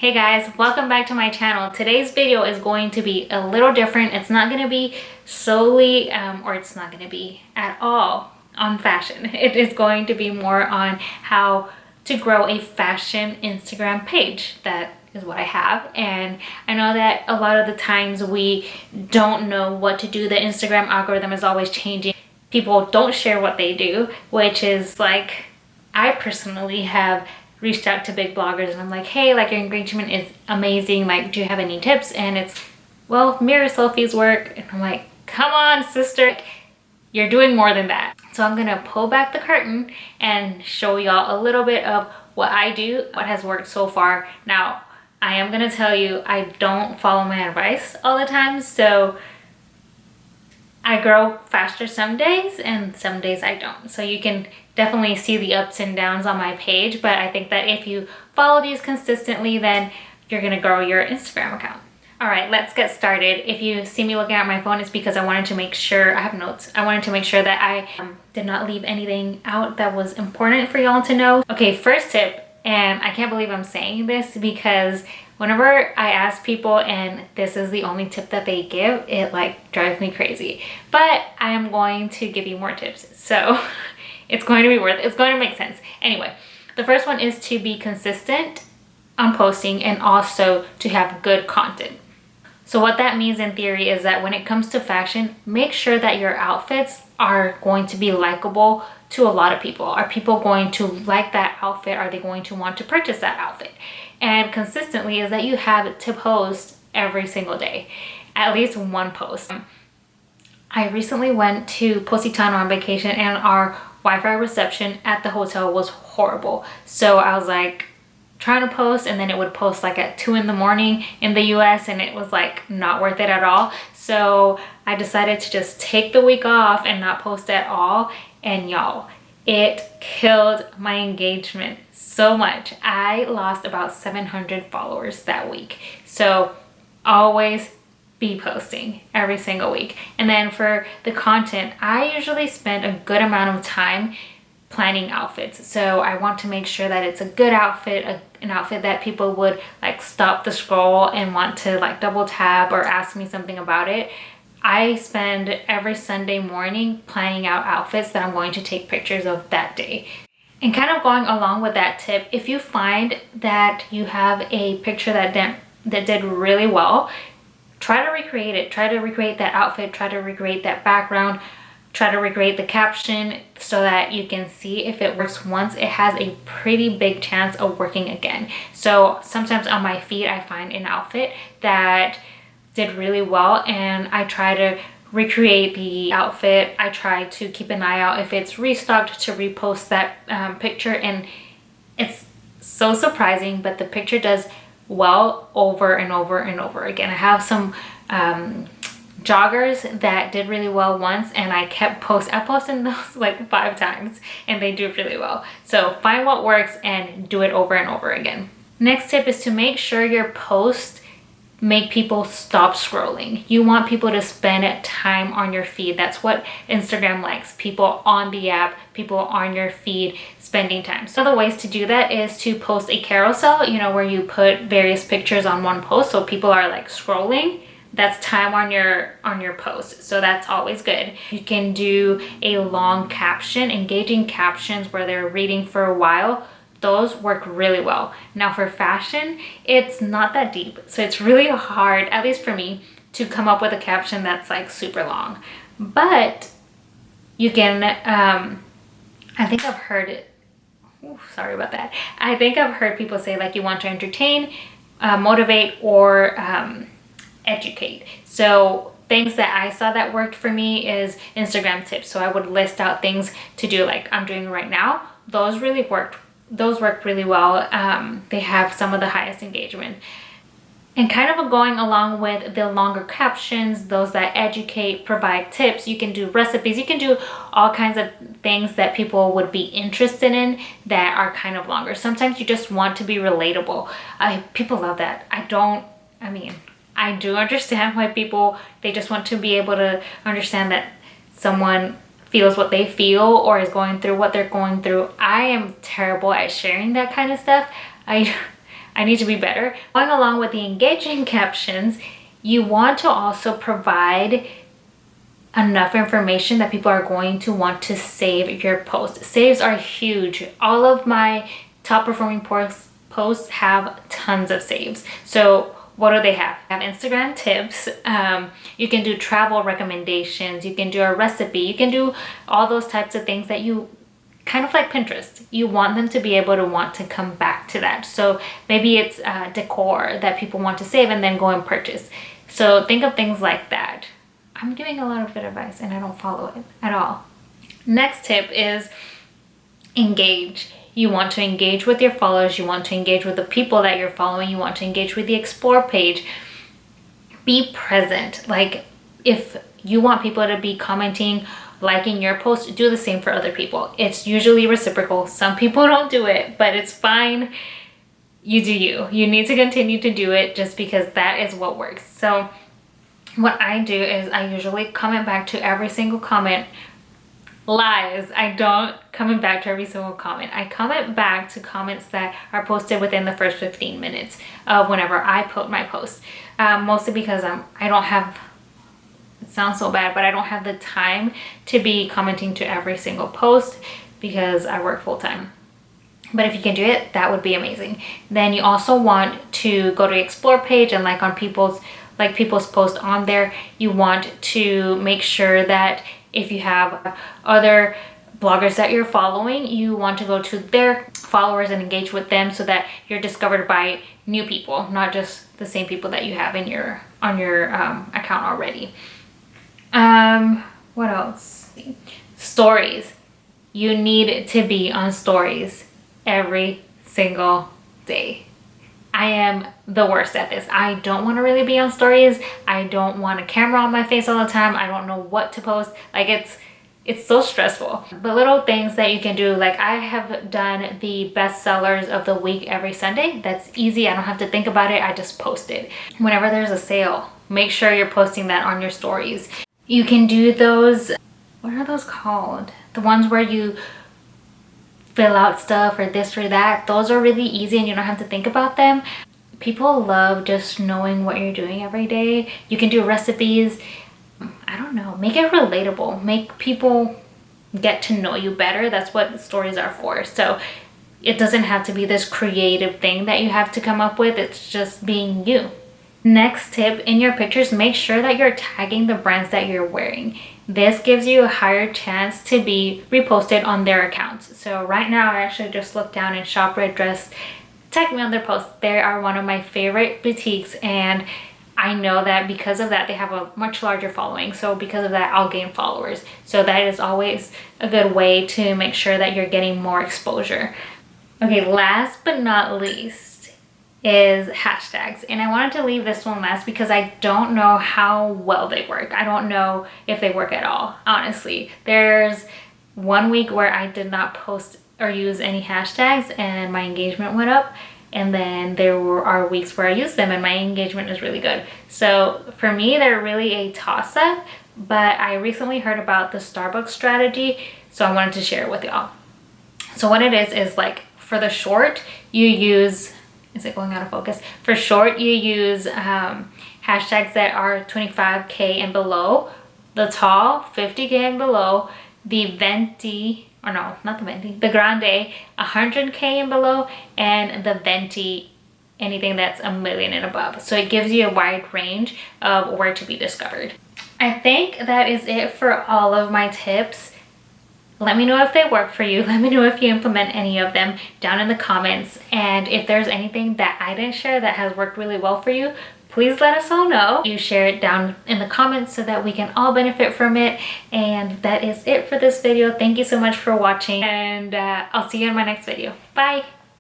Hey guys, welcome back to my channel. Today's video is going to be a little different. It's not going to be solely, or it's not going to be at all on fashion. It is going to be more on how to grow a fashion Instagram page. That is what I have. And I know that a lot of the times we don't know what to do. The Instagram algorithm is always changing. People don't share what they do, which is like, I personally have reached out to big bloggers and I'm like, hey, like your engagement is amazing, like do you have any tips? And it's, well, mirror selfies work. And I'm like, come on sister, you're doing more than that. So I'm gonna pull back the curtain and show y'all a little bit of what I do, what has worked so far. Now I am gonna tell you, I don't follow my advice all the time, so I grow faster some days and some days I don't. So you can definitely see the ups and downs on my page, but I think that if you follow these consistently, then you're gonna grow your Instagram account. All right, let's get started. If you see me looking at my phone, it's because I wanted to make sure, I have notes. I wanted to make sure that I did not leave anything out that was important for y'all to know. Okay, first tip, and I can't believe I'm saying this because whenever I ask people and this is the only tip that they give, it like drives me crazy. But I am going to give you more tips. So it's going to be worth it. It's going to make sense. Anyway, the first one is to be consistent on posting and also to have good content. So what that means in theory is that when it comes to fashion, make sure that your outfits are going to be likable to a lot of people. Are people going to like that outfit? Are they going to want to purchase that outfit? And consistently is that you have to post every single day, at least one post. I recently went to Positano on vacation and our Wi-Fi reception at the hotel was horrible. So I was like trying to post and then it would post like at 2 in the morning in the US and it was like not worth it at all. So I decided to just take the week off and not post at all. And y'all, it killed my engagement so much. I lost about 700 followers that week. So always be posting every single week. And then for the content, I usually spend a good amount of time planning outfits. So I want to make sure that it's a good outfit, an outfit that people would like stop the scroll and want to like double tap or ask me something about it. I spend every Sunday morning planning out outfits that I'm going to take pictures of that day. And kind of going along with that tip, if you find that you have a picture that did really well, try to recreate it. Try to recreate that outfit, try to recreate that background, try to recreate the caption so that you can see if it works once, it has a pretty big chance of working again. So sometimes on my feed, I find an outfit that did really well and I try to recreate the outfit. I try to keep an eye out if it's restocked to repost that picture, and it's so surprising, but the picture does well over and over and over again. I have some joggers that did really well once and I posted those like 5 times and they do really well. So find what works and do it over and over again. Next tip is to make sure your posts make people stop scrolling. You want people to spend time on your feed. That's what Instagram likes. People on the app, people on your feed spending time. So the ways to do that is to post a carousel, you know, where you put various pictures on one post so people are like scrolling. That's time on your post, so that's always good. You can do a long caption, engaging captions where they're reading for a while. Those work really well. Now for fashion, it's not that deep, so it's really hard, at least for me, to come up with a caption that's like super long. But you can, I think I've heard it, sorry about that. I think I've heard people say like you want to entertain, motivate, or educate. So things that I saw that worked for me is Instagram tips. So I would list out things to do like I'm doing right now. Those worked really well. They have some of the highest engagement. And kind of going along with the longer captions, those that educate, provide tips, you can do recipes, you can do all kinds of things that people would be interested in that are kind of longer. Sometimes you just want to be relatable. People love that. I do understand why people, they just want to be able to understand that someone feels what they feel or is going through what they're going through. I am terrible at sharing that kind of stuff. I need to be better. Going along with the engaging captions, you want to also provide enough information that people are going to want to save your post. Saves are huge. All of my top performing posts have tons of saves. So what do they have? They have Instagram tips. You can do travel recommendations. You can do a recipe. You can do all those types of things that you kind of like Pinterest. You want them to be able to want to come back to that. So maybe it's decor that people want to save and then go and purchase. So think of things like that. I'm giving a lot of good advice and I don't follow it at all. Next tip is engage. You want to engage with your followers. You want to engage with the people that you're following. You want to engage with the explore page. Be present. Like if you want people to be commenting, liking your post, do the same for other people. It's usually reciprocal. Some people don't do it, but it's fine. You do you. You need to continue to do it just because that is what works. So what I do is I usually comment back to every single comment. Lies. I don't comment back to every single comment. I comment back to comments that are posted within the first 15 minutes of whenever I put my post. Mostly because I don't have, it sounds so bad, but I don't have the time to be commenting to every single post because I work full time. But if you can do it, that would be amazing. Then you also want to go to the explore page and like on people's posts on there. You want to make sure that if you have other bloggers that you're following, you want to go to their followers and engage with them so that you're discovered by new people, not just the same people that you have in your account already. What else? Stories. You need to be on stories every single day. I am the worst at this. I don't want to really be on stories. I don't want a camera on my face all the time. I don't know what to post. Like it's so stressful. But little things that you can do, like I have done the best sellers of the week every Sunday. That's easy. I don't have to think about it. I just post it. Whenever there's a sale, make sure you're posting that on your stories. You can do those, what are those called? The ones where you fill out stuff or this or that. Those are really easy and you don't have to think about them. People love just knowing what you're doing every day. You can do recipes. I don't know, make it relatable. Make people get to know you better. That's what stories are for. So it doesn't have to be this creative thing that you have to come up with. It's just being you. Next tip, in your pictures, make sure that you're tagging the brands that you're wearing. This gives you a higher chance to be reposted on their accounts. So right now, I actually just looked down and Shop Red Dress tagged me on their post. They are one of my favorite boutiques and I know that because of that, they have a much larger following. So because of that, I'll gain followers. So that is always a good way to make sure that you're getting more exposure. Okay, last but not least is hashtags. And I wanted to leave this one last because I don't know how well they work. I don't know if they work at all, honestly. There's one week where I did not post or use any hashtags and my engagement went up. And then there are weeks where I use them and my engagement is really good. So for me, they're really a toss-up, but I recently heard about the Starbucks strategy, so I wanted to share it with y'all. So what it is like for the short, you use, is it going out of focus? For short, you use hashtags that are 25K and below, the tall, 50K and below, the venti, or no, not the venti, the grande, 100K and below, and the venti, anything that's 1 million and above. So it gives you a wide range of where to be discovered. I think that is it for all of my tips. Let me know if they work for you. Let me know if you implement any of them down in the comments. And if there's anything that I didn't share that has worked really well for you, please let us all know. You share it down in the comments so that we can all benefit from it. And that is it for this video. Thank you so much for watching and I'll see you in my next video. Bye.